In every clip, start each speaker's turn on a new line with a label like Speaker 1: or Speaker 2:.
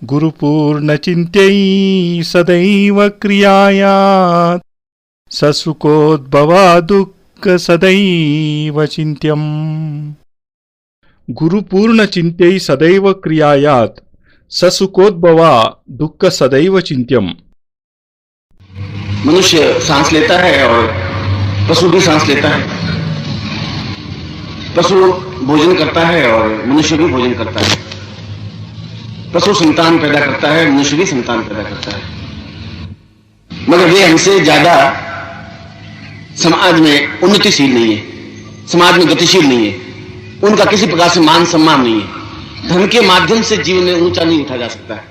Speaker 1: गुरुपूर्णचिन्त्यै सदैव क्रियायात् ससुखोद्भवा दुःख सदैव चिन्त्यम्। गुरुपूर्णचिन्त्यै सदैव क्रियायात् ससुखोद्भवा दुःख सदैव चिन्त्यम्।
Speaker 2: मनुष्य सांस लेता है और पशु भी सांस लेता है। पशु भोजन करता है और मनुष्य भी भोजन करता है। पशु संतान पैदा करता है, मनुष्य भी संतान पैदा करता है। मगर वे हमसे ज्यादा समाज में उन्नतिशील नहीं है, समाज में गतिशील नहीं है। उनका किसी प्रकार से मान सम्मान नहीं है। धन के माध्यम से जीवन में ऊंचा नहीं उठा जा सकता है।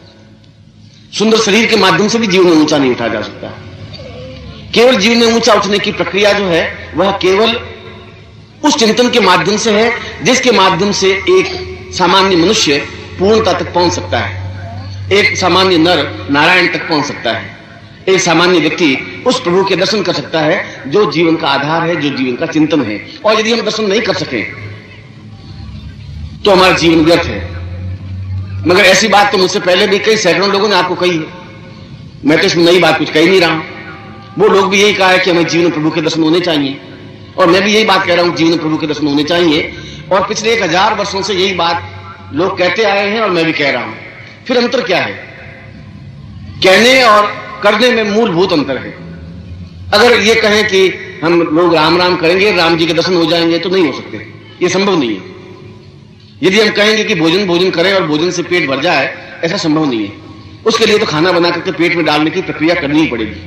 Speaker 2: सुंदर शरीर के माध्यम से भी जीवन में ऊंचा नहीं उठा जा सकता है। केवल जीवन में ऊंचा उठने की प्रक्रिया जो है वह केवल उस चिंतन के माध्यम से है जिसके माध्यम से एक सामान्य मनुष्य पूर्णता तक पहुंच सकता है। एक सामान्य नर नारायण तक पहुंच सकता है। एक सामान्य व्यक्ति उस प्रभु के दर्शन कर सकता है जो जीवन का आधार है, जो जीवन का चिंतन है। और यदि हम दर्शन नहीं कर सके तो हमारा जीवन व्यर्थ है। मगर ऐसी बात तो मुझसे पहले भी कई सैकड़ों लोगों ने आपको कही है। मैं तो इसमें नई बात कुछ कह नहीं रहा हूं। वो लोग भी यही कहा है कि हमें जीवन में प्रभु के दर्शन होने चाहिए, और मैं भी यही बात कह रहा हूं, जीवन में प्रभु के दर्शन होने चाहिए। और पिछले 1000 वर्षों से यही बात लोग कहते आए हैं और मैं भी कह रहा हूं। फिर अंतर क्या है? कहने और करने में मूलभूत अंतर है। अगर ये कहें कि हम लोग राम राम करेंगे, राम जी के दर्शन हो जाएंगे, तो नहीं हो सकते, ये संभव नहीं है। यदि हम कहेंगे कि भोजन भोजन करें और भोजन से पेट भर जाए, ऐसा संभव नहीं है। उसके लिए तो खाना बना करके पेट में डालने की प्रक्रिया करनी ही पड़ेगी।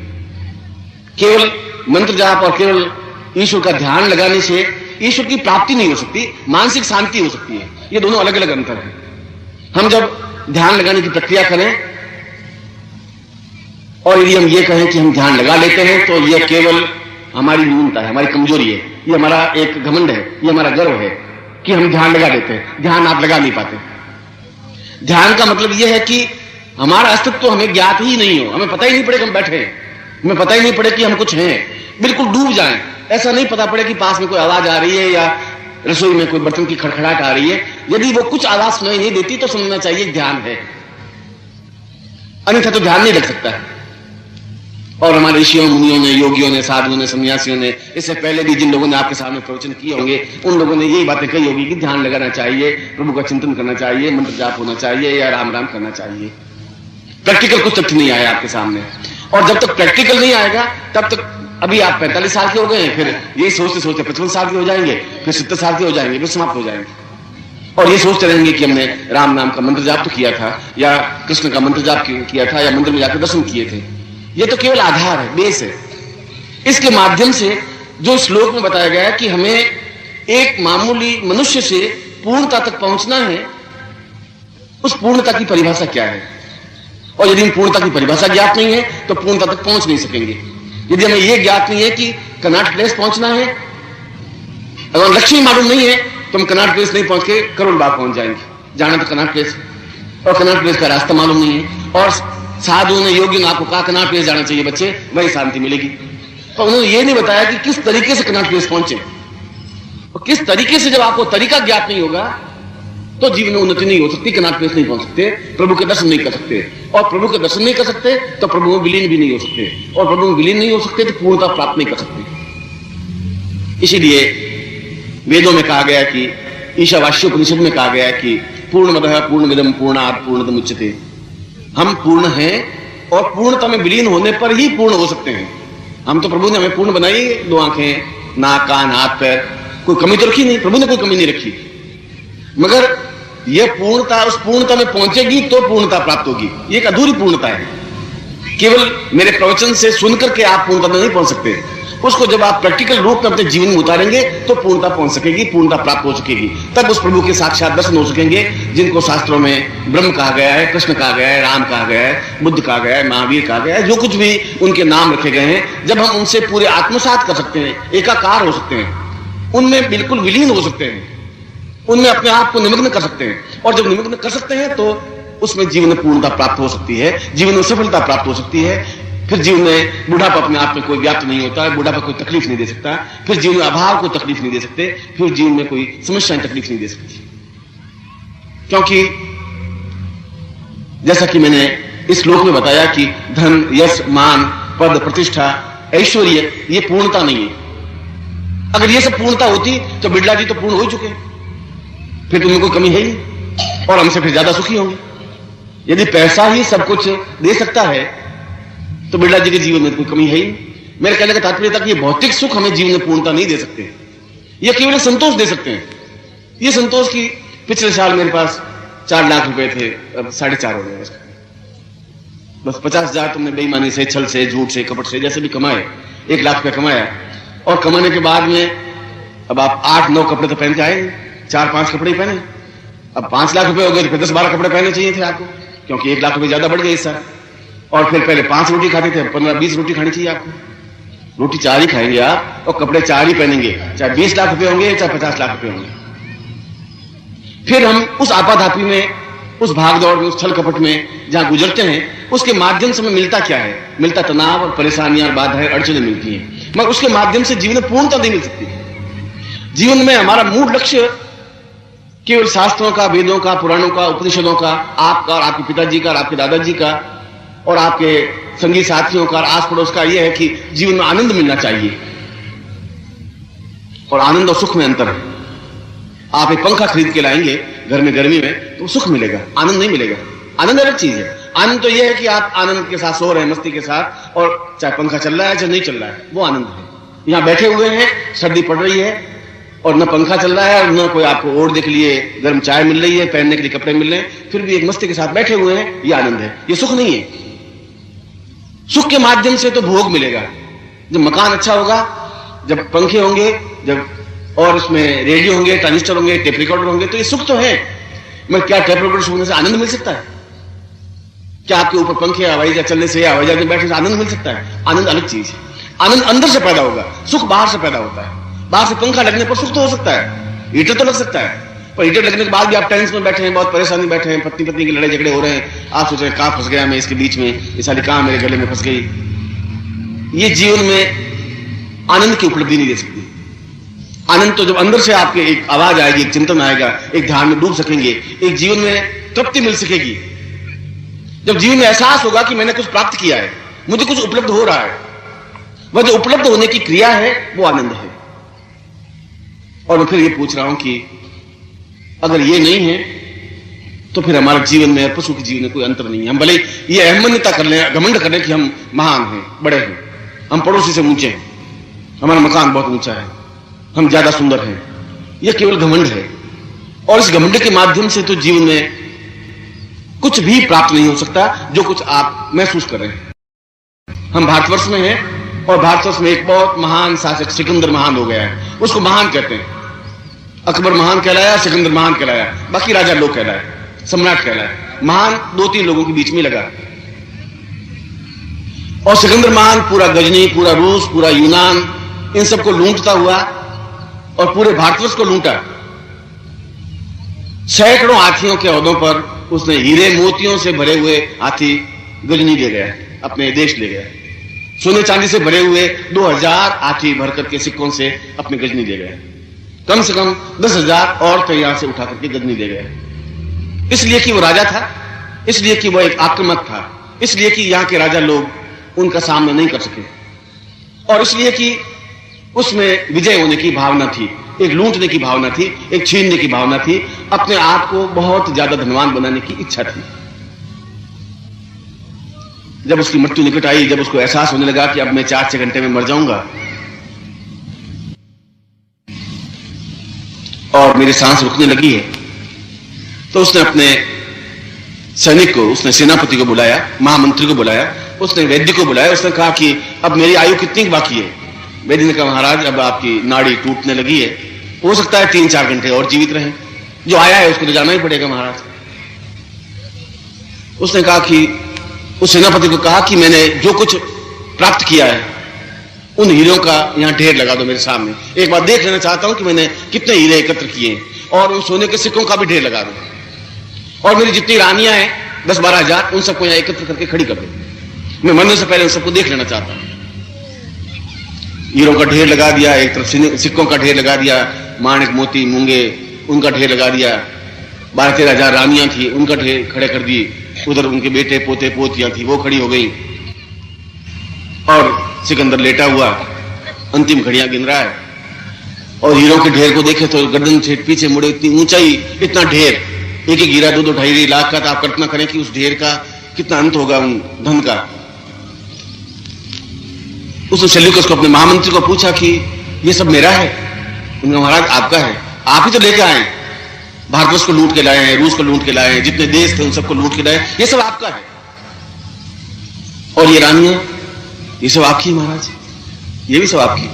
Speaker 2: केवल मंत्र जाप और केवल ईश्वर का ध्यान लगाने से ईश्वर की प्राप्ति नहीं हो सकती, मानसिक शांति हो सकती है। ये दोनों अलग अलग अंतर है। हम जब ध्यान लगाने की प्रक्रिया करें और यदि हम ये कहें कि हम ध्यान लगा लेते हैं, तो यह केवल हमारी न्यूनता है, हमारी कमजोरी है, ये हमारा एक घमंड है, ये हमारा गर्व है कि हम ध्यान लगा लेते हैं। ध्यान आप लगा नहीं पाते। ध्यान का मतलब यह है कि हमारा अस्तित्व तो हमें ज्ञात ही नहीं हो, हमें पता ही नहीं पड़े कि हम बैठे हैं, हमें पता ही नहीं पड़े कि हम कुछ हैं, बिल्कुल डूब जाएं। ऐसा नहीं पता पड़े कि पास में कोई आवाज आ रही है या रसोई में कोई बर्तन की खड़खड़ाहट आ रही है। यदि वो कुछ आवाज सुनाई नहीं देती तो समझना चाहिए ध्यान है, अन्यथा तो ध्यान नहीं लग सकता है। और हमारे ऋषियों मुनियों ने, योगियों ने, साधुओं ने, सन्यासियों ने, इससे पहले भी जिन लोगों ने आपके सामने प्रवचन किए होंगे, उन लोगों ने यही बातें कही होगी कि ध्यान लगाना चाहिए, प्रभु का चिंतन करना चाहिए, मंत्र जाप होना चाहिए या राम राम करना चाहिए। प्रैक्टिकल कुछ तथ्य नहीं आया आपके सामने। और जब तक प्रैक्टिकल नहीं आएगा तब तक, अभी आप 45 साल के हो गए हैं, फिर यही सोचते सोचते 55 साल के हो जाएंगे, फिर 70 साल के हो जाएंगे, फिर समाप्त हो जाएंगे। और ये सोचते रहेंगे कि हमने राम नाम का मंत्र जाप तो किया था, या कृष्ण का मंत्र जाप किया था, या मंदिर में जाकर दर्शन किए थे। ये तो केवल आधार है, बेस है। इसके माध्यम से जो श्लोक में बताया गया है कि हमें एक मामूली मनुष्य से पूर्णता तक पहुंचना है, उस पूर्णता की परिभाषा क्या है? और यदि हम पूर्णता की परिभाषा ज्ञात नहीं है तो पूर्णता तक पहुंच नहीं सकेंगे। यदि हमें यह ज्ञात नहीं है कि कनॉट प्लेस पहुंचना है, अगर लक्ष्य मालूम नहीं है तो हम कनॉट प्लेस नहीं पहुंच के करोड़ बाग पहुंच जाएंगे। जाना तो कनॉट प्लेस, और कनॉट प्लेस का रास्ता मालूम नहीं है। और साधुओं ने, योगियों ने आपको कहा कनॉट प्लेस जाना चाहिए बच्चे, वही शांति मिलेगी। तो उन्होंने ये नहीं बताया कि किस तरीके से कनॉट प्लेस पहुंचे, और किस तरीके से। जब आपको तरीका ज्ञात नहीं होगा तो जीवन में उन्नति नहीं हो सकती, कनॉट प्लेस नहीं पहुंच सकते, प्रभु के दर्शन नहीं कर सकते। और प्रभु के दर्शन नहीं कर सकते तो प्रभु में विलीन भी नहीं हो सकते, और प्रभु में विलीन नहीं हो सकते तो पूर्णता प्राप्त नहीं कर सकते। इसीलिए वेदों में कहा गया कि, ईशावास्योपनिषद में कहा गया कि पूर्णमदः पूर्णमिदं पूर्णात् पूर्णमुदच्यते। हम पूर्ण हैं और पूर्णता में विलीन होने पर ही पूर्ण हो सकते हैं। हम तो, प्रभु ने हमें पूर्ण बनाई, 2 आंखें, नाक, कान, हाथ, पैर, कोई कमी तो रखी नहीं, प्रभु ने कोई कमी नहीं रखी। मगर यह पूर्णता, उस पूर्णता में पहुंचेगी तो पूर्णता प्राप्त होगी। ये एक अधूरी पूर्णता है। केवल मेरे प्रवचन से सुनकर के आप पूर्णता में नहीं पहुंच सकते, उसको जब आप प्रैक्टिकल रूप में अपने जीवन में उतारेंगे तो पूर्णता पहुंच सकेगी, पूर्णता प्राप्त हो सकेगी। तब उस प्रभु के साक्षात दर्शन हो सकेंगे जिनको शास्त्रों में ब्रह्म कहा गया है, कृष्ण कहा गया है, राम कहा गया है, बुद्ध कहा गया है, महावीर कहा गया है, जो कुछ भी उनके नाम रखे गए हैं। जब हम उनसे पूरे आत्मसात कर सकते हैं, एकाकार हो सकते हैं, उनमें बिल्कुल विलीन हो सकते हैं, उनमें अपने आप को निमग्न कर सकते हैं, और जब निमग्न कर सकते हैं तो उसमें जीवन में पूर्णता प्राप्त हो सकती है, जीवन में सफलता प्राप्त हो सकती है। फिर जीवन में बुढ़ापा अपने आप में कोई व्याप्त नहीं होता है, बुढ़ापा कोई तकलीफ नहीं दे सकता, फिर जीवन में अभाव को तकलीफ नहीं दे सकते, फिर जीवन में कोई समस्याएं तकलीफ नहीं दे सकती। क्योंकि जैसा कि मैंने इस श्लोक में बताया कि धन, यश, मान, पद, प्रतिष्ठा, ऐश्वर्य ये पूर्णता नहीं है। अगर ये सब पूर्णता होती तो बिड़ला जी तो पूर्ण हो ही चुके, फिर तुम्हें कोई कमी है ही नहीं और हमसे फिर ज्यादा सुखी होंगे। यदि पैसा ही सब कुछ दे सकता है तो बिड़ला जी के जीवन में कोई कमी है ही नहीं। मेरे कहने का तात्पर्य था कि ये भौतिक सुख हमें जीवन में पूर्णता नहीं दे सकते, ये केवल संतोष दे सकते हैं। ये संतोष की पिछले साल मेरे पास 4 लाख रुपए थे, अब 4.5 हो गए। बस 50,000 तुमने बेईमानी से, छल से, झूठ से, कपट से जैसे भी कमाए, 1 लाख रुपया कमाया और कमाने के बाद में अब आप 8-9 कपड़े तो पहन के आए, 4-5 कपड़े ही पहने। अब 5 लाख रुपए हो गए तो फिर 10-12 कपड़े पहनने चाहिए थे आपको, क्योंकि 1 लाख रुपए ज्यादा बढ़ गए इस साल। और फिर पहले 5 रोटी खाते थे, 15-20 रोटी खानी चाहिए आपको। रोटी 4 ही खाएंगे आप और कपड़े 4 ही पहनेंगे, चाहे 20 लाख रुपए होंगे चाहे 50 लाख रुपए होंगे। फिर हम उस आपाधापी में, उस भागदौड़ में, उस छल कपट में जहां गुजरते हैं, उसके माध्यम से हमें मिलता क्या है? मिलता तनाव और परेशानियां और बाधाएं, अड़चनें मिलती हैं, मगर उसके माध्यम से जीवन में पूर्णता नहीं मिल सकती। जीवन में हमारा मूल लक्ष्य केवल शास्त्रों का, वेदों का, पुराणों का, उपनिषदों का, आपका और आपके पिताजी का और आपके दादाजी का और आपके संगी साथियों का, आस पड़ोस का यह है कि जीवन में आनंद मिलना चाहिए। और आनंद और सुख में अंतर है। आप एक पंखा खरीद के लाएंगे घर में गर्मी में तो सुख मिलेगा, आनंद नहीं मिलेगा। आनंद अलग चीज है। आनंद तो यह है कि आप आनंद के साथ सो रहे हैं, मस्ती के साथ, और चाहे पंखा चल रहा है चाहे नहीं चल रहा है, वो आनंद है। यहां बैठे हुए हैं, सर्दी पड़ रही है और न पंखा चल रहा है और न कोई आपको ओढ़ने के लिए गर्म चाय मिल रही है, पहनने के लिए कपड़े मिल रहे हैं, फिर भी एक मस्ती के साथ बैठे हुए हैं, ये आनंद है। ये सुख नहीं है। सुख के माध्यम से तो भोग मिलेगा। जब मकान अच्छा होगा, जब पंखे होंगे, जब और उसमें रेडियो होंगे, ट्रांजिस्टर होंगे, टेप रिकॉर्डर होंगे, तो ये सुख तो है। मगर क्या टेप रिकॉर्डर होने से आनंद मिल सकता है? क्या आपके ऊपर पंखे हवाई जहाज चलने से या हवाई जहाज में बैठने से आनंद मिल सकता है? आनंद अलग चीज है। आनंद अंदर से पैदा होगा, सुख बाहर से पैदा होता है। बाहर से पंखा लगने पर सुख तो हो सकता है, हीटर तो लग सकता है, पर हीटर लगने के बाद भी आप टेंस में बैठे हैं, बहुत परेशानी बैठे हैं, पत्नी पत्नी की लड़ाई झगड़े हो रहे हैं, आप सोच रहे हैं कहां फंस गया मैं इसके बीच में, ये सारी कहां मेरे गले में फंस गई। ये जीवन में आनंद की उपलब्धि नहीं दे सकती। आनंद तो जब अंदर से आपके एक आवाज आएगी, एक चिंतन आएगा, एक ध्यान में डूब सकेंगे, एक जीवन में तृप्ति मिल सकेगी। जब जीवन में एहसास होगा कि मैंने कुछ प्राप्त किया है, मुझे कुछ उपलब्ध हो रहा है, वह जो उपलब्ध होने की क्रिया है वो आनंद है। और मैं फिर ये पूछ रहा हूं कि अगर ये नहीं है तो फिर हमारे जीवन में, पशु के जीवन में कोई अंतर नहीं है। हम भले ये अहमन्यता कर लें, घमंड कर लें कि हम महान हैं, बड़े हैं, हम पड़ोसी से ऊंचे हैं, हमारा मकान बहुत ऊंचा है, हम ज्यादा सुंदर हैं, यह केवल घमंड है। और इस घमंड के माध्यम से तो जीवन में कुछ भी प्राप्त नहीं हो सकता जो कुछ आप महसूस कर रहे हैं। हम भारतवर्ष में हैं और भारतवर्ष में एक बहुत महान शासक सिकंदर महान हो गया है, उसको महान कहते हैं। अकबर महान कहलाया, सिकंदर महान कहलाया, बाकी राजा लोग कहलाए, सम्राट कहलाए। महान 2-3 लोगों के बीच में लगा। और सिकंदर महान पूरा गजनी, पूरा रूस, पूरा यूनान, इन सबको लूटता हुआ और पूरे भारतवर्ष को लूटा। सैकड़ों हाथियों के ओहदों पर उसने हीरे मोतियों से भरे हुए हाथी गजनी ले गया, अपने देश ले गया। सोने चांदी से भरे हुए 2000 हाथी भर करके सिक्कों से अपने गजनी ले गया। कम से कम 10,000 औरतें यहां से उठा करके गजनी ले गए। इसलिए कि वो राजा था, इसलिए कि वो एक आक्रामक था, इसलिए कि यहां के राजा लोग उनका सामना नहीं कर सके, और इसलिए कि उसमें विजय होने की भावना थी, एक लूटने की भावना थी, एक छीनने की भावना थी, अपने आप को बहुत ज्यादा धनवान बनाने की इच्छा थी। जब उसकी मृत्यु निकट आई, जब उसको एहसास होने लगा कि अब मैं 4-6 घंटे में मर जाऊंगा और मेरी सांस रुकने लगी है, तो उसने अपने सैनिक को, उसने सेनापति को बुलाया, महामंत्री को बुलाया, उसने वैद्य को बुलाया। उसने कहा कि अब मेरी आयु कितनी बाकी है? वैद्य ने कहा महाराज अब आपकी नाड़ी टूटने लगी है, हो सकता है 3-4 घंटे और जीवित रहें, जो आया है उसको तो जाना ही पड़ेगा महाराज। उसने कहा कि उस सेनापति को कहा कि मैंने जो कुछ प्राप्त किया है उन हीरों का यहां ढेर लगा दो मेरे सामने, एक बार देख लेना चाहता हूं कि मैंने कितने हीरे एकत्र किए हैं, और उन सोने के सिक्कों का भी ढेर लगा दो, और मेरी जितनी रानियां हैं 10-12 हजार, उन सबको यहां एकत्र करके खड़ी कर दो, मैं मरने से पहले उन सबको देख लेना चाहता हूं। हीरों का ढेर लगा दिया, एक तरफ सिक्कों का ढेर लगा दिया, माणिक मोती मूंगे उनका ढेर लगा दिया, 12-13 हजार रानियां थी उनका ढेर खड़े कर दिए, उधर उनके बेटे पोते पोतियां थी, वो खड़ी हो गई और सिकंदर लेटा हुआ अंतिम घड़ियां गिन रहा है। और हीरों के ढेर को देखे तो गर्दन से पीछे मुड़े, इतनी ऊंचाई, इतना ढेर, एक एक हीरा 2-2 ढाई लाख का। तो आप कल्पना करें कि उस ढेर का कितना अंत होगा उन धन का। उसने सेल्यूकस को, अपने महामंत्री को पूछा कि ये सब मेरा है? उन्होंने, महाराज आपका है, आप ही तो लेके आए, भारतवर्ष को लूट के लाए हैं, रूस को लूट के लाए हैं, जितने देश थे उन सबको लूट के लाए, ये सब आपका है। और ये रानियां, ये सब आपकी महाराज, ये भी सब आपकी।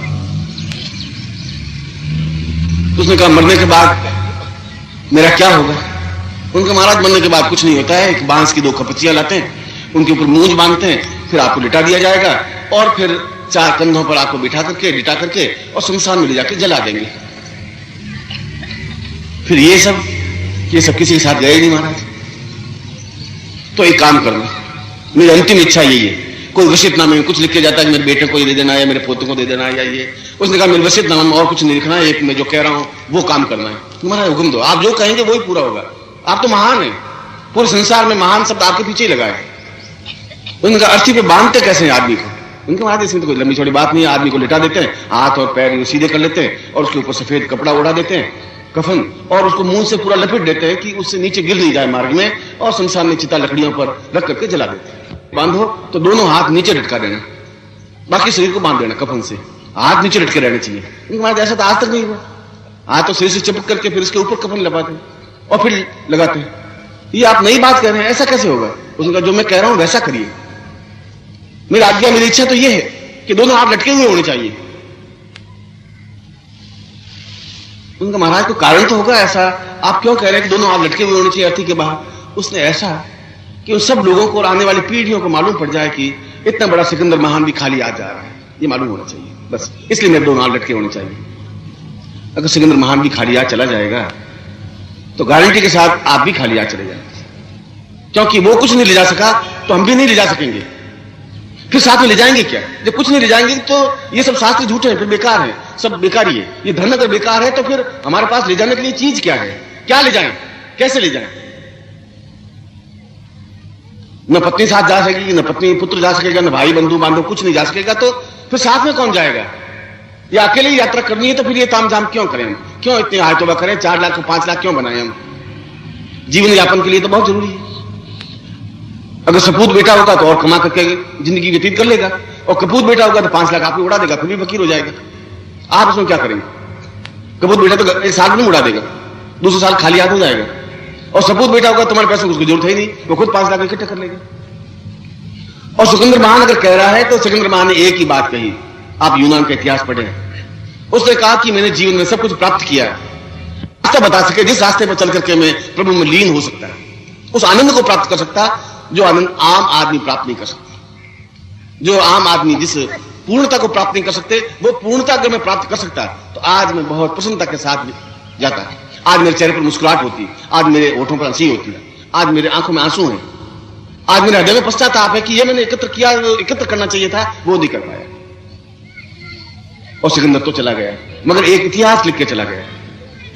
Speaker 2: तो उसने कहा मरने के बाद मेरा क्या होगा? उनके, महाराज मरने के बाद कुछ नहीं होता है, एक बांस की 2 खपचियां लाते हैं, उनके ऊपर मूंज बांधते हैं, फिर आपको लिटा दिया जाएगा और फिर 4 कंधों पर आपको लिटा करके और शमशान में ले जाकर जला देंगे। फिर ये सब किसी के साथ गए नहीं महाराज। तो एक काम करना, मेरी अंतिम इच्छा यही है, कोई वसीयतनामे में कुछ लिख के जाता है कि मेरे बेटे को ये दे देना है, मेरे पोतों को दे देना है, या ये। उसने कहा मेरे वसीयतनामे में और कुछ नहीं लिखना है, एक मैं जो कह रहा हूं वो काम करना है। महाराज हुक्म दो, आप जो कहेंगे वही पूरा होगा, आप तो महान हैं, पूरे संसार में महान शब्द आपके पीछे ही लगा है। उनका अर्थी पे बांधते कैसे हैं आदमी को? उनके महाराज इसमें तो कोई लंबी छोटी बात नहीं है, आदमी को लिटा देते हैं, हाथ और पैर सीधे कर लेते हैं और उसके ऊपर सफेद कपड़ा उड़ा देते हैं, कफन, और उसको मुंह से पूरा लपेट देते हैं कि उससे नीचे गिर नहीं जाए मार्ग में, और शमशान में चिता लकड़ियों पर रख करके जला देते हैं। बांधो तो दोनों हाथ नीचे लटका देना, बाकी शरीर को बांध देना कफन से, हाथ नीचे लटके रहने चाहिए। उनके महाराज ऐसा तो आज तक नहीं हुआ, हाथ तो शरीर से चिपक करके फिर इसके ऊपर कफन लगाते हैं और फिर लगाते हैं। ये आप नई बात कह रहे हैं, ऐसा कैसे होगा? उसने, जो मैं कह रहा हूं वैसा करिए, मेरी आज्ञा, मेरी इच्छा तो यह है कि दोनों हाथ लटके हुए होने चाहिए। उनका, महाराज को कारण तो होगा ऐसा, आप क्यों कह रहे हैं कि दोनों हाथ लटके हुए होने चाहिए अर्थी के बाहर? उसने, ऐसा कि उन सब लोगों को और आने वाली पीढ़ियों को मालूम पड़ जाए कि इतना बड़ा सिकंदर महान भी खाली आ जा रहा है, ये मालूम होना चाहिए, बस इसलिए मेरे दोनों हाथ लटके होने चाहिए। अगर सिकंदर महान भी खाली आ चला जाएगा तो गारंटी के साथ आप भी खाली आ चले जाएंगे, क्योंकि वो कुछ नहीं ले जा सका तो हम भी नहीं ले जा सकेंगे। फिर साथ में ले जाएंगे क्या? जब कुछ नहीं ले जाएंगे तो ये सब शास्त्र झूठे हैं, फिर बेकार है, सब बेकार ही है। ये धन अगर बेकार है तो फिर हमारे पास ले जाने के लिए चीज क्या है? क्या ले जाएं, कैसे ले जाएं? न पत्नी साथ जा सकेगी, न पत्नी पुत्र जा सकेगा, न भाई बंधु बांधव कुछ नहीं जा सकेगा, तो फिर साथ में कौन जाएगा? या अकेले ही यात्रा करनी है तो फिर ये तामझाम क्यों करें हम? क्यों इतने हाय तौबा करें? 4 लाख को 5 लाख क्यों बनाए हम? जीवन यापन के लिए तो बहुत जरूरी है। अगर सपूत बेटा होगा तो और कमा करके जिंदगी व्यतीत कर लेगा, और कपूत बेटा होगा तो 5 लाख आप ही उड़ा देगा, फिर भी फकीर हो जाएगा। आप उसमें क्या करेंगे? कपूत बेटा तो 1 साल में उड़ा देगा, दूसरे साल खाली हाथ हो जाएगा, और सपूत बेटा होगा तुम्हारे पैसे उसको जरूरत है नहीं, वो खुद 5 लाख इकट्ठा कर लेगा। और सिकंदर महान अगर कह रहा है तो सिकंदर महान ने एक ही बात कही, आप यूनान का इतिहास पढ़ें, उसने कहा कि मैंने जीवन में सब कुछ प्राप्त किया है, रास्ता बता सके जिस रास्ते पर चल करके मैं प्रभु में लीन हो सकता है, उस आनंद को प्राप्त कर सकता जो आनंद आम आदमी प्राप्त नहीं कर सकता। जो आम आदमी जिस पूर्णता को प्राप्त नहीं कर सकते, वो पूर्णता अगर मैं प्राप्त कर सकता तो आज मैं बहुत प्रसन्नता के साथ जाता है। आज मेरे चेहरे पर मुस्कुराहट होती, आज मेरे होठों पर हंसी होती, आज मेरे आंखों में आंसू हैं, आज मेरे हृदय में पश्चाताप है कि ये मैंने एकत्र करना चाहिए था, वो नहीं कर पाया। और सिकंदर तो चला गया, मगर एक इतिहास लिख के चला गया,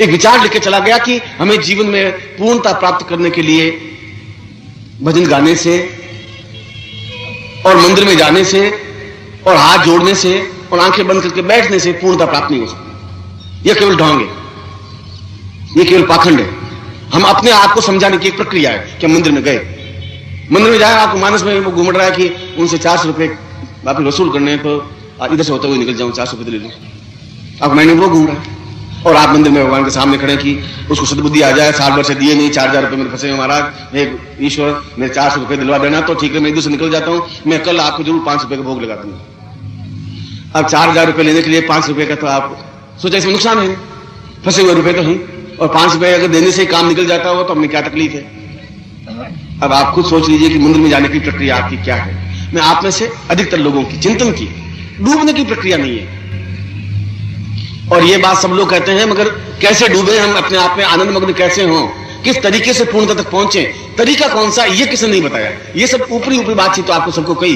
Speaker 2: एक विचार लिख के चला गया कि हमें जीवन में पूर्णता प्राप्त करने के लिए भजन गाने से और मंदिर में जाने से और हाथ जोड़ने से और आंखें बंद करके बैठने से पूर्णता प्राप्त नहीं हो सकती। यह केवल ढोंग है, यह केवल पाखंड है। हम अपने आप को समझाने की एक प्रक्रिया है कि हम मंदिर में गए, मंदिर में जाए, आपको मानस में वो घूम रहा है कि उनसे 400 रुपए वापिस वसूल करने हैं, तो इधर से होते हुए निकल जाऊं, 400 रुपए ले लूं, आप मैंने वो घूम रहा है। और आप मंदिर में भगवान के सामने खड़े कि उसको सद्बुद्धि आ जाए, 7 वर्ष से दिए नहीं, 4000 रुपए मेरे फंसे हैं महाराज, हे ईश्वर मेरे 400 रुपए दिलवा देना, तो ठीक है मैं इधर से निकल जाता हूं, मैं कल आपको जरूर 5 रुपए का भोग लगा दूंगा। अब 4000 रुपए लेने के लिए 5 रुपए का, तो आप सोचा इसमें नुकसान है, फंसे हुए रुपए तो ही, और 5 रुपए अगर देने से काम निकल जाता हो तो हमें क्या तकलीफ है? अब आप खुद सोच लीजिए कि मंदिर में जाने की प्रक्रिया आपकी क्या है। मैं आप में से अधिकतर लोगों की चिंतन की, डूबने की प्रक्रिया नहीं है। और ये बात सब लोग कहते हैं, मगर कैसे डूबे हम अपने आप में, आनंद मग्न कैसे हों, किस तरीके से पूर्णता तक पहुंचे, तरीका कौन सा, ये किसी ने नहीं बताया। ये सब ऊपरी ऊपरी बातचीत तो आपको सबको कही,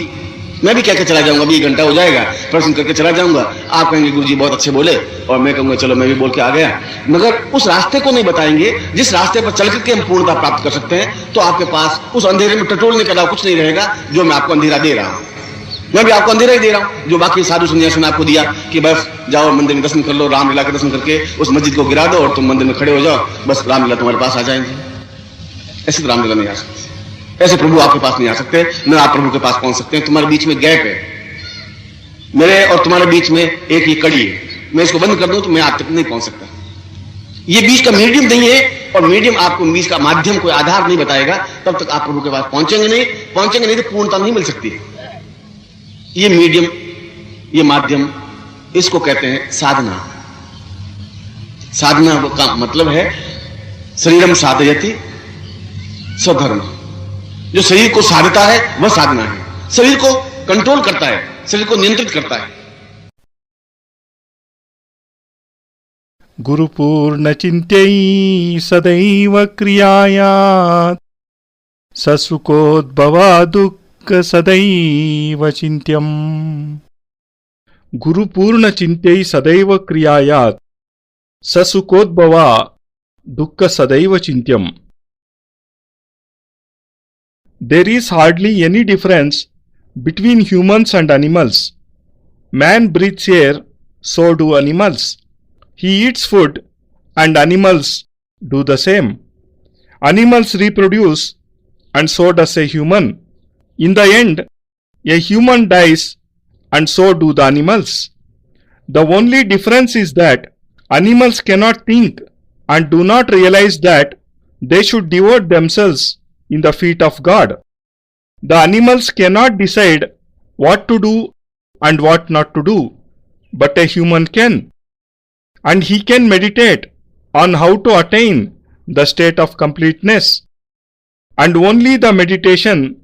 Speaker 2: मैं भी कह के चला जाऊंगा, अभी 1 घंटा हो जाएगा, प्रश्न करके चला जाऊंगा, आप कहेंगे गुरुजी बहुत अच्छे बोले, और मैं कहूंगा चलो मैं भी बोल के आ गया। मगर उस रास्ते को नहीं बताएंगे जिस रास्ते पर चल करके हम पूर्णता प्राप्त कर सकते हैं। तो आपके पास उस अंधेरे में टटोलने के अलावा कुछ नहीं रहेगा जो मैं आपको अंधेरा दे रहा हूं। मैं भी आपको अंधेरा ही दे रहा हूं जो बाकी साधु संन्यासियों ने आपको दिया कि बस जाओ मंदिर में दर्शन कर लो, रामलीला के दर्शन करके उस मस्जिद को गिरा दो और तुम मंदिर में खड़े हो जाओ, बस रामलीला तुम्हारे पास आ जाएंगे। ऐसे तो रामलीला नहीं आ सकती, ऐसे प्रभु आपके पास नहीं आ सकते, न आप प्रभु के पास पहुंच सकते हैं। तुम्हारे बीच में गैप है, मेरे और तुम्हारे बीच में एक ये कड़ी है, मैं इसको बंद कर दूं तो मैं आप तक नहीं पहुंच सकता। ये बीच का मीडियम नहीं है, और मीडियम आपको बीच का माध्यम कोई आधार नहीं बताएगा, तब तक आप प्रभु के पास पहुंचेंगे नहीं तो पूर्णता नहीं मिल सकती। ये मीडियम, ये माध्यम, इसको कहते हैं साधना। साधना का मतलब है शरीरम साधयति स्वधर्म। जो शरीर को साधता है वह साधना है, शरीर को कंट्रोल करता है, शरीर को नियंत्रित करता है।
Speaker 1: गुरुपूर्ण चिंत्यै सदैव क्रियायात् ससुकोद्भवा दुःख सदैव चिन्त्यम्। गुरुपूर्ण चिंत्यै सदैव क्रियायात् ससुकोद्भवा दुःख सदैव चिन्त्यम्। There is hardly any difference between humans and animals. Man breathes air, so do animals. He eats food, and animals do the same. Animals reproduce, and so does a human. In the end, a human dies, and so do the animals. The only difference is that animals cannot think and do not realize that they should devote themselves in the feet of God. The animals cannot decide what to do and what not to do, but a human can. And he can meditate on how to attain the state of completeness. And only the meditation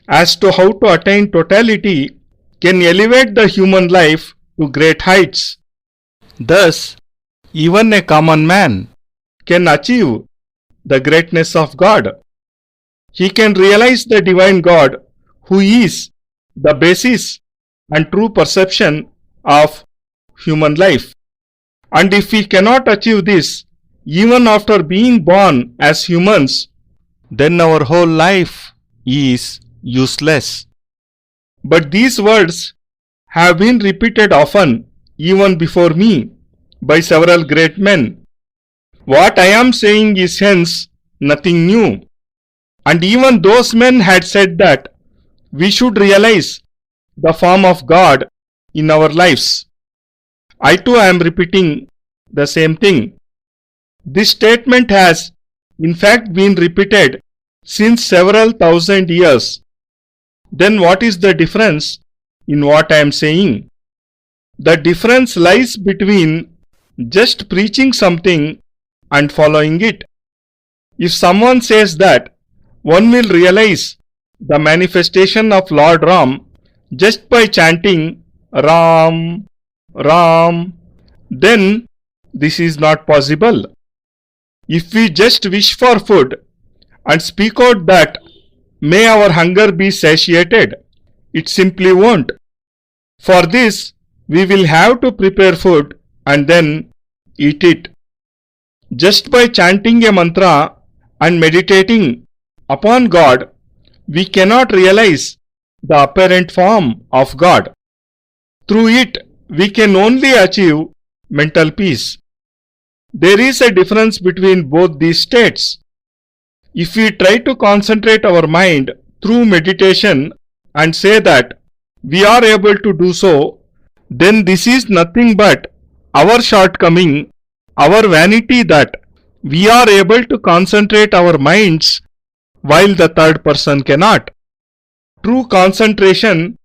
Speaker 1: as to how to attain totality can elevate the human life to great heights. Thus, even a common man can achieve the greatness of God. He can realize the divine God who is the basis and true perception of human life. And if we cannot achieve this, even after being born as humans, then our whole life is useless. But these words have been repeated often, even before me, by several great men. What I am saying is hence nothing new. And even those men had said that we should realize the form of God in our lives. I too am repeating the same thing. This statement has in fact been repeated since several thousand years. Then what is the difference in what I am saying? The difference lies between just preaching something and following it. If someone says that one will realize the manifestation of Lord Ram just by chanting Ram, Ram, then this is not possible. If we just wish for food and speak out that may our hunger be satiated, it simply won't. For this, we will have to prepare food and then eat it. Just by chanting a mantra and meditating upon God, we cannot realize the apparent form of God. Through it, we can only achieve mental peace. There is a difference between both these states. If we try to concentrate our mind through meditation and say that we are able to do so, then this is nothing but our shortcoming, our vanity, that we are able to concentrate our minds while the third person cannot. True concentration,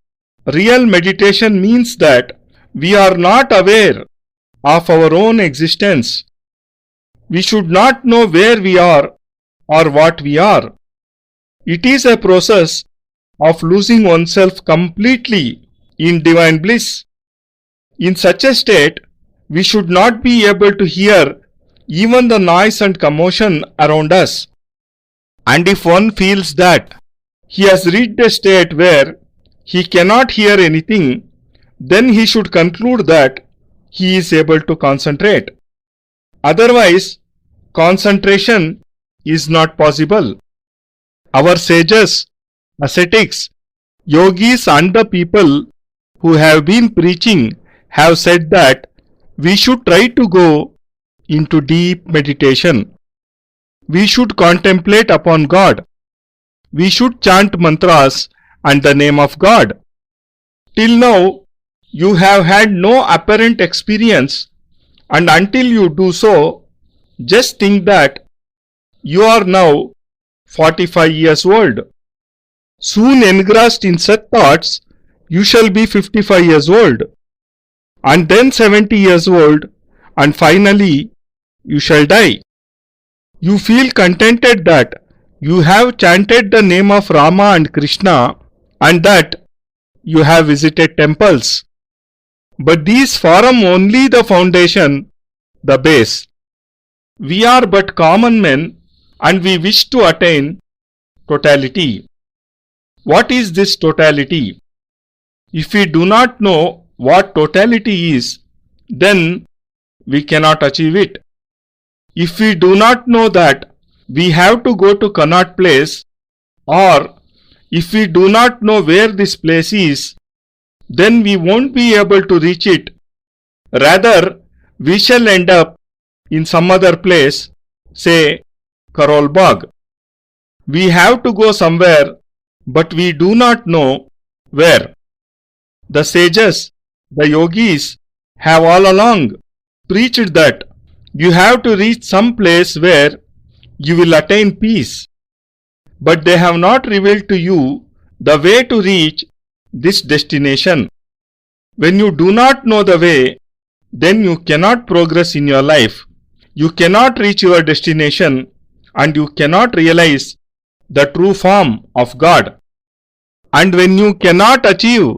Speaker 1: real meditation means that we are not aware of our own existence. We should not know where we are or what we are. It is a process of losing oneself completely in divine bliss. In such a state, we should not be able to hear even the noise and commotion around us. And if one feels that he has reached a state where he cannot hear anything, then he should conclude that he is able to concentrate. Otherwise, concentration is not possible. Our sages, ascetics, yogis and the people who have been preaching have said that we should try to go into deep meditation. We should contemplate upon God. We should chant mantras and the name of God. Till now, you have had no apparent experience, and until you do so, just think that you are now 45 years old. Soon engrossed in such thoughts, you shall be 55 years old, and then 70 years old, and finally you shall die. You feel contented that you have chanted the name of Rama and Krishna and that you have visited temples. But these form only the foundation, the base. We are but common men and we wish to attain totality. What is this totality? If we do not know what totality is, then we cannot achieve it. If we do not know that we have to go to Connaught Place, or if we do not know where this place is, then we won't be able to reach it. Rather, we shall end up in some other place, say Karol Bagh. We have to go somewhere, but we do not know where. The sages, the yogis, have all along preached that you have to reach some place where you will attain peace. But they have not revealed to you the way to reach this destination. When you do not know the way, then you cannot progress in your life. You cannot reach your destination and you cannot realize the true form of God. And when you cannot achieve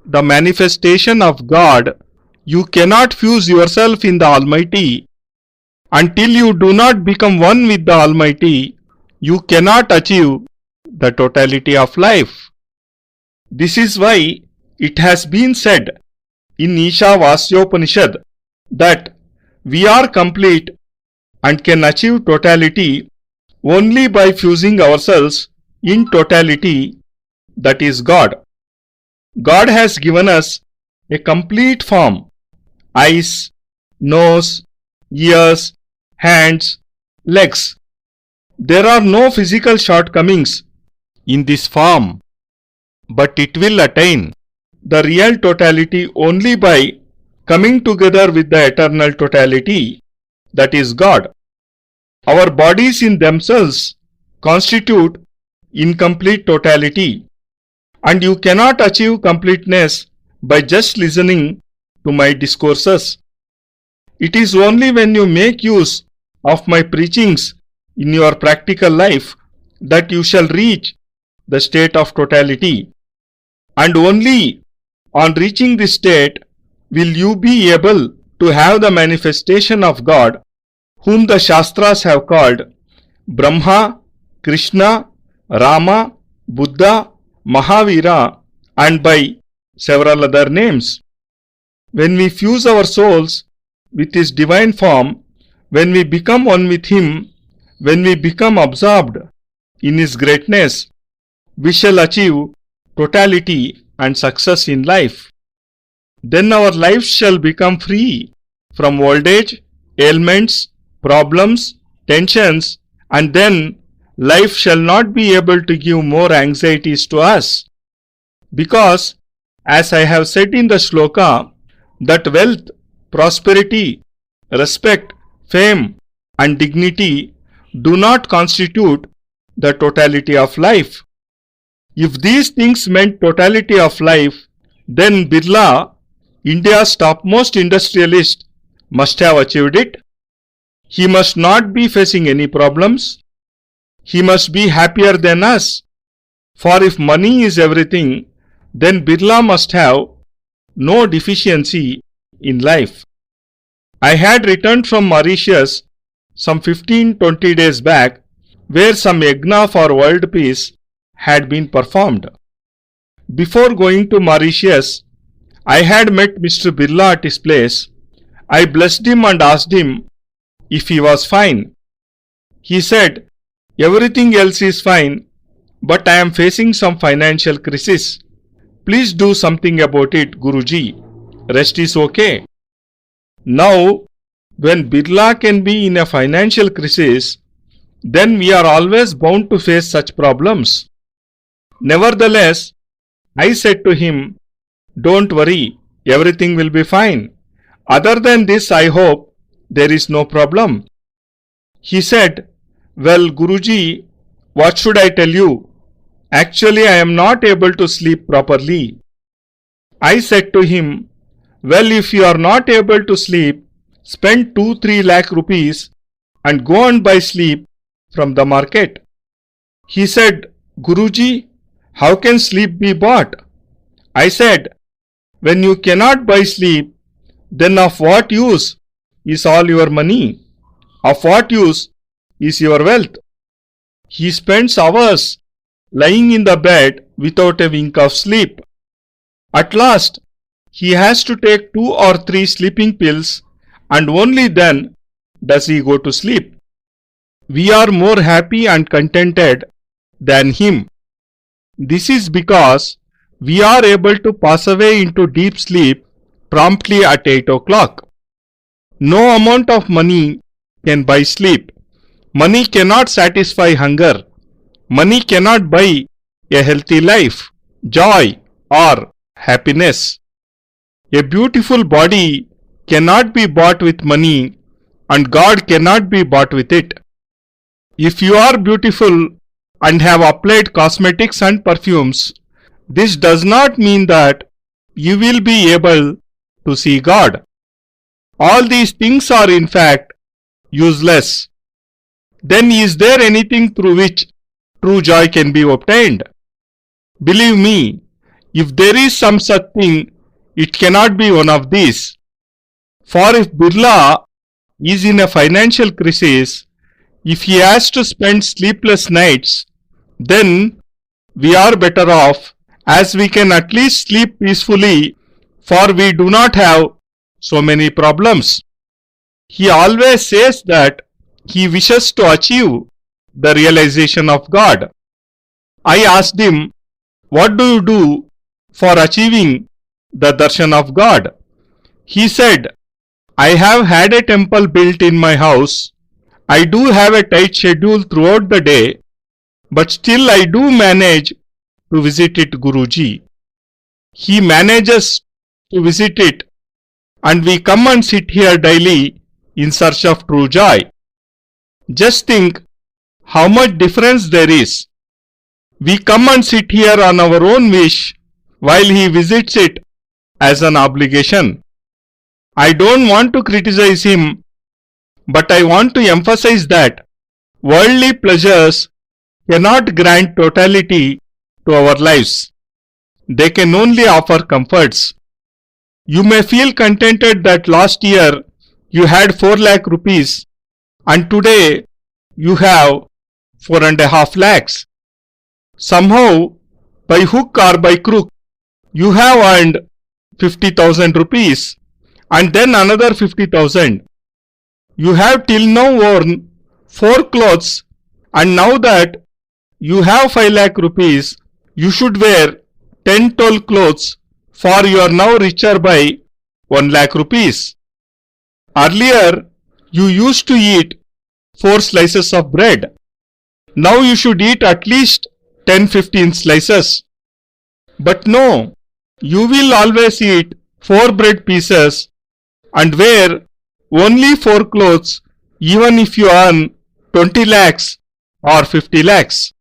Speaker 1: the manifestation of God, you cannot fuse yourself in the Almighty. Until you do not become one with the Almighty, you cannot achieve the totality of life. This is why it has been said in Ishavasyopanishad that we are complete and can achieve totality only by fusing ourselves in totality, that is God. God has given us a complete form: eyes, nose, ears, hands, legs. There are no physical shortcomings in this form, but it will attain the real totality only by coming together with the eternal totality, that is God. Our bodies in themselves constitute incomplete totality, and you cannot achieve completeness by just listening to my discourses. It is only when you make use of my preachings in your practical life that you shall reach the state of totality. And only on reaching this state will you be able to have the manifestation of God, whom the Shastras have called Brahma, Krishna, Rama, Buddha, Mahavira, and by several other names. When we fuse our souls with His divine form, when we become one with Him, when we become absorbed in His greatness, we shall achieve totality and success in life. Then our lives shall become free from old age, ailments, problems, tensions, and then life shall not be able to give more anxieties to us. Because, as I have said in the shloka, that wealth, prosperity, respect, fame, and dignity do not constitute the totality of life. If these things meant totality of life, then Birla, India's topmost industrialist, must have achieved it. He must not be facing any problems. He must be happier than us. For if money is everything, then Birla must have no deficiency in life. I had returned from Mauritius some 15-20 days back, where some yajna for world peace had been performed. Before going to Mauritius, I had met Mr. Birla at his place. I blessed him and asked him if he was fine. He said, "Everything else is fine, but I am facing some financial crisis. Please do something about it, Guruji. Rest is okay." Now, when Birla can be in a financial crisis, then we are always bound to face such problems. Nevertheless, I said to him, "Don't worry, everything will be fine. Other than this, I hope there is no problem." He said, "Well, Guruji, what should I tell you? Actually, I am not able to sleep properly." I said to him, "Well, if you are not able to sleep, spend 2-3 lakh rupees and go and buy sleep from the market." He said, "Guruji, how can sleep be bought?" I said, "When you cannot buy sleep, then of what use is all your money? Of what use is your wealth?" He spends hours lying in the bed without a wink of sleep. At last, he has to take 2 or 3 sleeping pills, and only then does he go to sleep. We are more happy and contented than him. This is because we are able to pass away into deep sleep promptly at 8 o'clock. No amount of money can buy sleep. Money cannot satisfy hunger. Money cannot buy a healthy life, joy, or happiness. A beautiful body cannot be bought with money, and God cannot be bought with it. If you are beautiful and have applied cosmetics and perfumes, this does not mean that you will be able to see God. All these things are in fact useless. Then is there anything through which true joy can be obtained? Believe me, if there is some such thing, it cannot be one of these. For if Birla is in a financial crisis, if he has to spend sleepless nights, then we are better off, as we can at least sleep peacefully, for we do not have so many problems. He always says that he wishes to achieve the realization of God. I asked him, "What do you do for achieving the darshan of God?" He said, "I have had a temple built in my house. I do have a tight schedule throughout the day, but still I do manage to visit it, Guruji." He manages to visit it, and we come and sit here daily in search of true joy. Just think how much difference there is. We come and sit here on our own wish, while he visits it as an obligation. I don't want to criticize him, but I want to emphasize that worldly pleasures cannot grant totality to our lives. They can only offer comforts. You may feel contented that last year you had 4 lakh rupees and today you have 4.5 lakhs. Somehow, by hook or by crook, you have earned 50,000 rupees and then another 50,000. You have till now worn 4 clothes, and now that you have 5 lakh rupees, you should wear 10-12 clothes, for you are now richer by 1 lakh rupees. Earlier, you used to eat 4 slices of bread. Now you should eat at least 10-15 slices. But no, you will always eat 4 bread pieces and wear only 4 clothes, even if you earn 20 lakhs or 50 lakhs.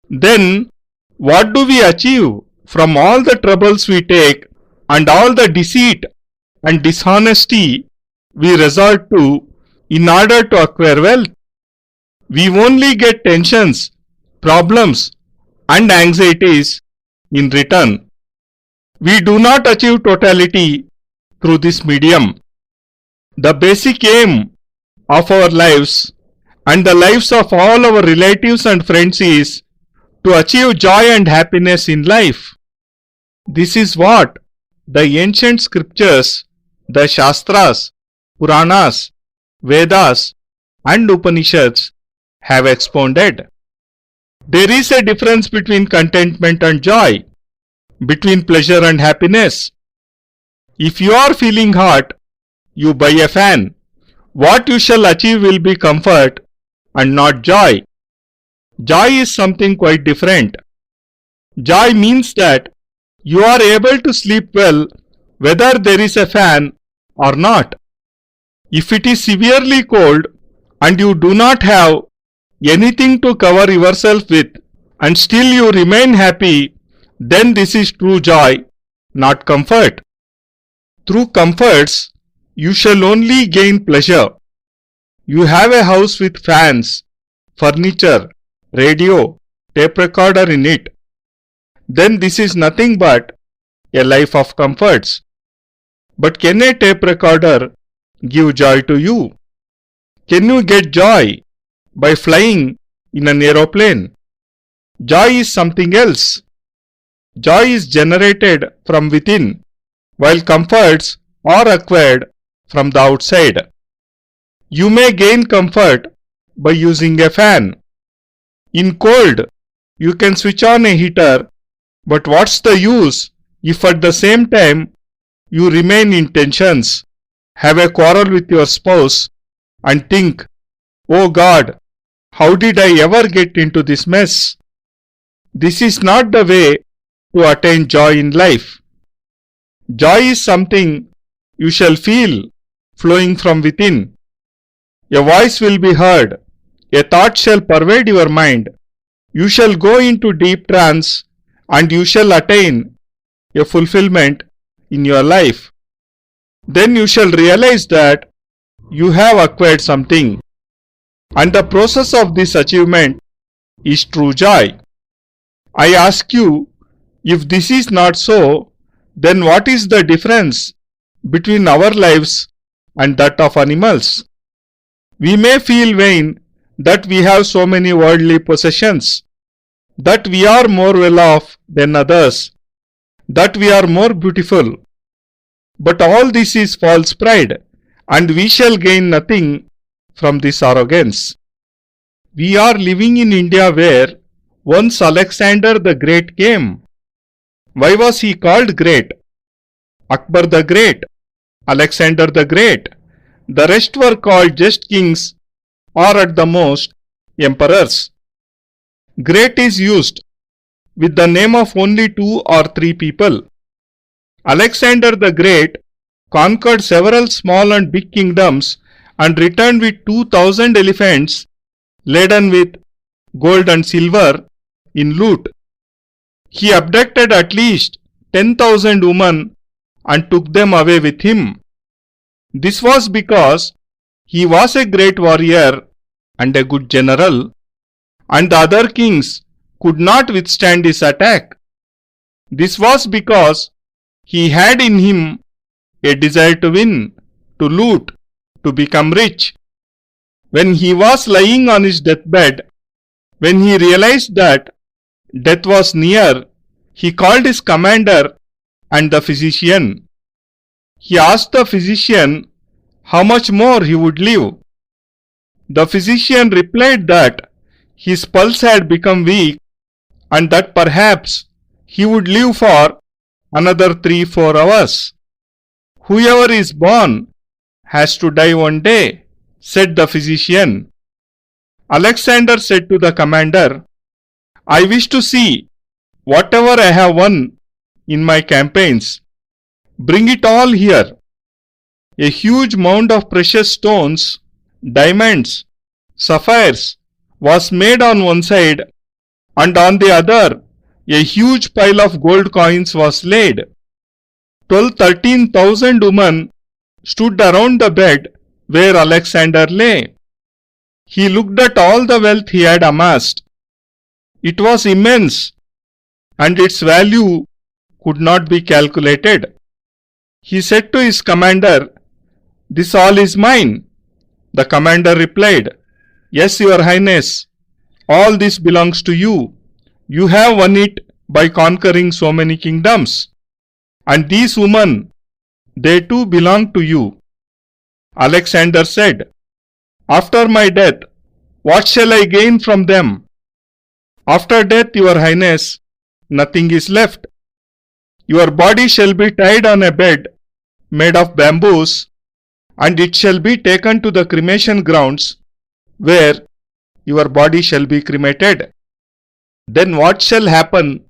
Speaker 1: Then, what do we achieve from all the troubles we take and all the deceit and dishonesty we resort to in order to acquire wealth? We only get tensions, problems, and anxieties in return. We do not achieve totality through this medium. The basic aim of our lives and the lives of all our relatives and friends is to achieve joy and happiness in life. This is what the ancient scriptures, the Shastras, Puranas, Vedas and Upanishads have expounded. There is a difference between contentment and joy, between pleasure and happiness. If you are feeling hot, you buy a fan. What you shall achieve will be comfort and not joy. Joy is something quite different. Joy means that you are able to sleep well whether there is a fan or not. If it is severely cold and you do not have anything to cover yourself with and still you remain happy, then this is true joy, not comfort. Through comforts, you shall only gain pleasure. You have a house with fans, furniture, radio, tape recorder in it. Then this is nothing but a life of comforts. But can a tape recorder give joy to you? Can you get joy by flying in an aeroplane? Joy is something else. Joy is generated from within, while comforts are acquired from the outside. You may gain comfort by using a fan. In cold, you can switch on a heater, but what's the use if at the same time you remain in tensions, have a quarrel with your spouse, and think, "Oh God, how did I ever get into this mess?" This is not the way to attain joy in life. Joy is something you shall feel flowing from within. A voice will be heard, a thought shall pervade your mind. You shall go into deep trance and you shall attain a fulfillment in your life. Then you shall realize that you have acquired something, and the process of this achievement is true joy. I ask you, if this is not so, then what is the difference between our lives and that of animals? We may feel vain that we have so many worldly possessions, that we are more well off than others, that we are more beautiful. But all this is false pride, and we shall gain nothing from this arrogance. We are living in India where once Alexander the Great came. Why was he called great? Akbar the Great, Alexander the Great. The rest were called just kings or at the most emperors. Great is used with the name of only 2 or 3 people. Alexander the Great conquered several small and big kingdoms and returned with 2,000 elephants laden with gold and silver in loot. He abducted at least 10,000 women and took them away with him. This was because he was a great warrior and a good general, and the other kings could not withstand his attack. This was because he had in him a desire to win, to loot, to become rich. When he was lying on his deathbed, when he realized that death was near, he called his commander and the physician. He asked the physician how much more he would live. The physician replied that his pulse had become weak and that perhaps he would live for another 3-4 hours. Whoever is born has to die one day, said the physician. Alexander said to the commander, I wish to see whatever I have won in my campaigns. Bring it all here. A huge mound of precious stones, diamonds, sapphires was made on one side, and on the other a huge pile of gold coins was laid. 12,000-13,000 women stood around the bed where Alexander lay. He looked at all the wealth he had amassed. It was immense, and its value could not be calculated. He said to his commander, This all is mine. The commander replied, Yes, your highness, all this belongs to you. You have won it by conquering so many kingdoms. and these women, they too belong to you. Alexander said, After my death, what shall I gain from them? After death, your highness, nothing is left. Your body shall be tied on a bed made of bamboos, and it shall be taken to the cremation grounds, where your body shall be cremated. Then what shall happen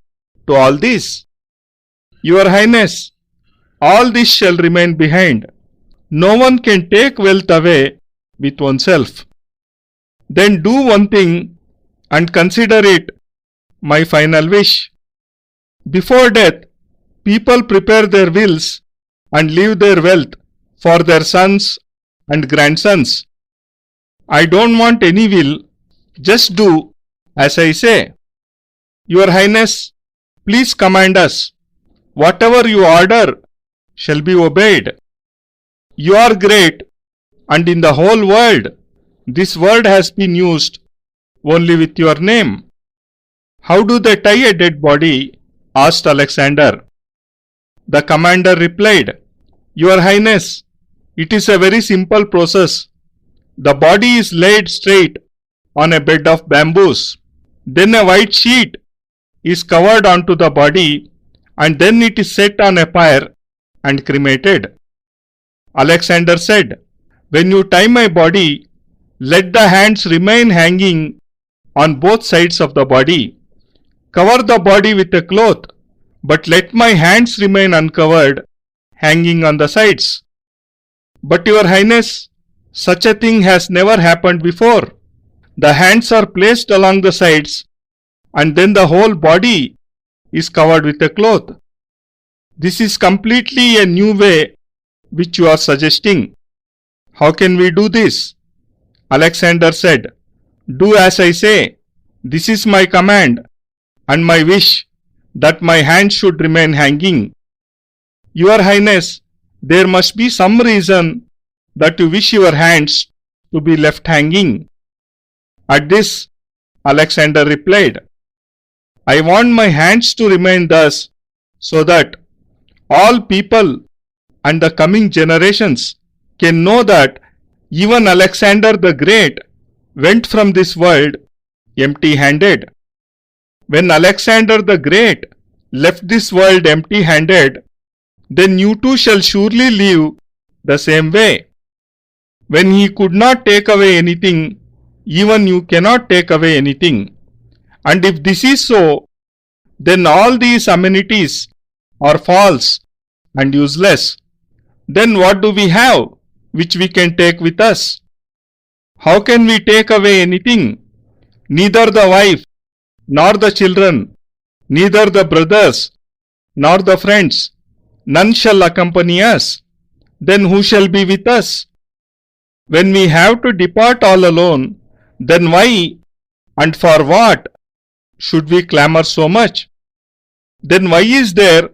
Speaker 1: to all this? Your highness, all this shall remain behind. No one can take wealth away with oneself. Then do one thing and consider it my final wish. Before death, people prepare their wills and leave their wealth for their sons and grandsons. I don't want any will, just do as I say. Your highness, please command us. Whatever you order shall be obeyed. You are great, and in the whole world, this word has been used only with your name. How do they tie a dead body? Asked Alexander. The commander replied, Your highness, it is a very simple process. The body is laid straight on a bed of bamboos. Then a white sheet is covered onto the body, and then it is set on a pyre and cremated. Alexander said, When you tie my body, let the hands remain hanging on both sides of the body. Cover the body with a cloth, but let my hands remain uncovered, hanging on the sides. But your highness, such a thing has never happened before. The hands are placed along the sides, and then the whole body is covered with a cloth. This is completely a new way which you are suggesting. How can we do this? Alexander said, Do as I say. This is my command and my wish that my hands should remain hanging. Your highness, there must be some reason that you wish your hands to be left hanging. At this, Alexander replied, I want my hands to remain thus so that all people and the coming generations can know that even Alexander the Great went from this world empty-handed. When Alexander the Great left this world empty-handed, then you too shall surely live the same way. When he could not take away anything, even you cannot take away anything. And if this is so, then all these amenities are false and useless. Then what do we have which we can take with us? How can we take away anything? Neither the wife, nor the children, neither the brothers, nor the friends, none shall accompany us. Then who shall be with us? When we have to depart all alone, then why and for what should we clamor so much? Then why is there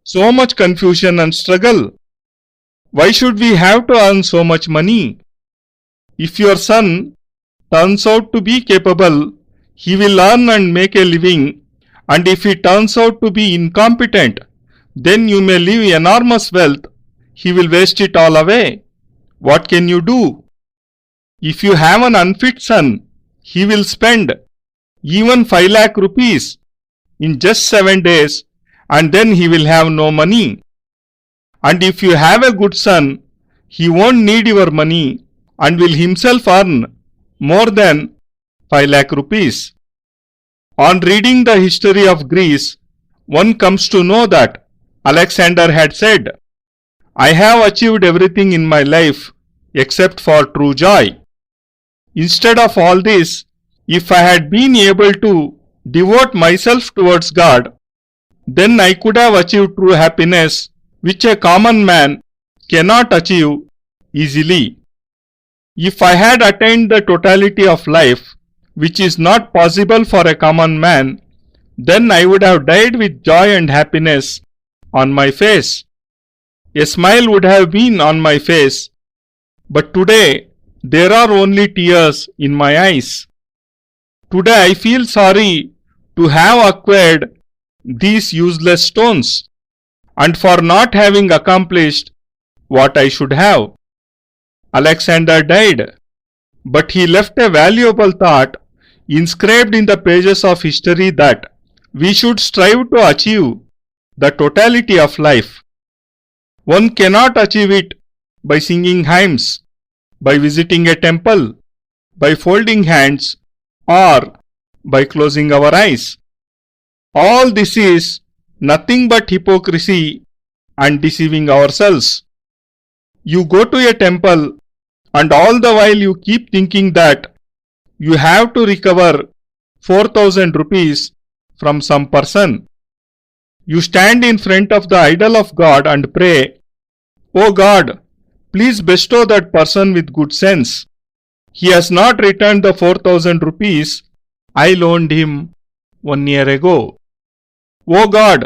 Speaker 1: so much confusion and struggle? Why should we have to earn so much money? If your son turns out to be capable, he will earn and make a living, and if he turns out to be incompetent, then you may leave enormous wealth, he will waste it all away. What can you do? If you have an unfit son, he will spend even 5 lakh rupees in just 7 days, and then he will have no money. And if you have a good son, he won't need your money and will himself earn more than 5 lakh rupees. On reading the history of Greece, one comes to know that Alexander had said, I have achieved everything in my life except for true joy. Instead of all this, if I had been able to devote myself towards God, then I could have achieved true happiness, which a common man cannot achieve easily. If I had attained the totality of life, which is not possible for a common man, then I would have died with joy and happiness on my face. A smile would have been on my face, but today there are only tears in my eyes. Today I feel sorry to have acquired these useless stones, and for not having accomplished what I should have. Alexander died, but he left a valuable thought inscribed in the pages of history that we should strive to achieve the totality of life. One cannot achieve it by singing hymns, by visiting a temple, by folding hands, or by closing our eyes. All this is nothing but hypocrisy and deceiving ourselves. You go to a temple and all the while you keep thinking that you have to recover 4,000 rupees from some person. You stand in front of the idol of God and pray, "O God, please bestow that person with good sense. He has not returned the 4,000 rupees I loaned him 1 year ago. O God,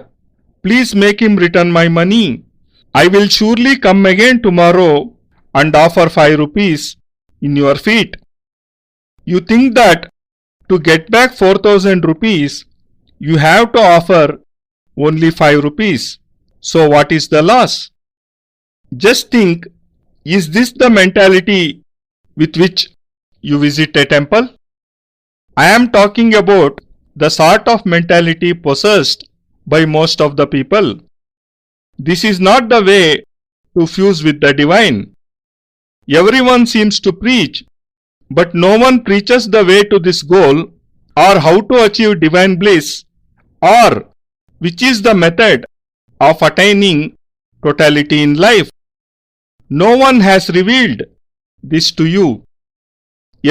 Speaker 1: please make him return my money. I will surely come again tomorrow and offer 5 rupees in your feet." You think that to get back 4,000 rupees, you have to offer only 5 rupees. So what is the loss? Just think, is this the mentality with which you visit a temple? I am talking about the sort of mentality possessed by most of the people. This is not the way to fuse with the divine. Everyone seems to preach, but no one preaches the way to this goal, or how to achieve divine bliss, or which is the method of attaining totality in life. No one has revealed this to you.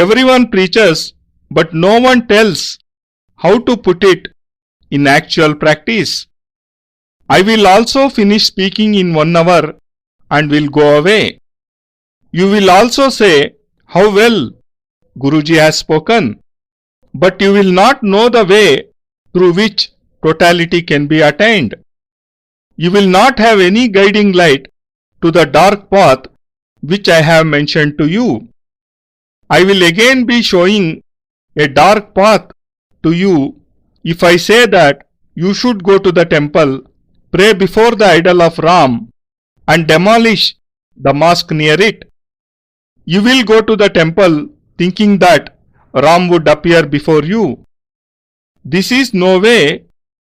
Speaker 1: Everyone preaches, but no one tells how to put it in actual practice. I will also finish speaking in 1 hour and will go away. You will also say, "How well Guruji has spoken," but you will not know the way through which totality can be attained. You will not have any guiding light to the dark path which I have mentioned to you. I will again be showing a dark path to you if I say that you should go to the temple, pray before the idol of Ram, and demolish the mosque near it. You will go to the temple thinking that Ram would appear before you. This is no way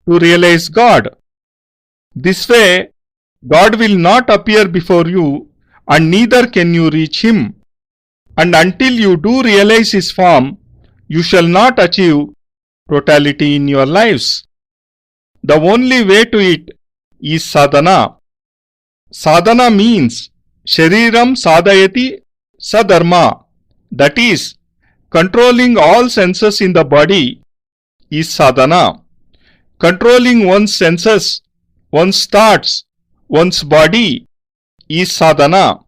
Speaker 1: to realize God. This way, God will not appear before you, and neither can you reach Him. And until you do realize His form, you shall not achieve totality in your lives. The only way to it is sadhana. Sadhana means shariram sadhayati sadharma, that is, controlling all senses in the body is sadhana. Controlling one's senses, one's thoughts, one's body is sadhana.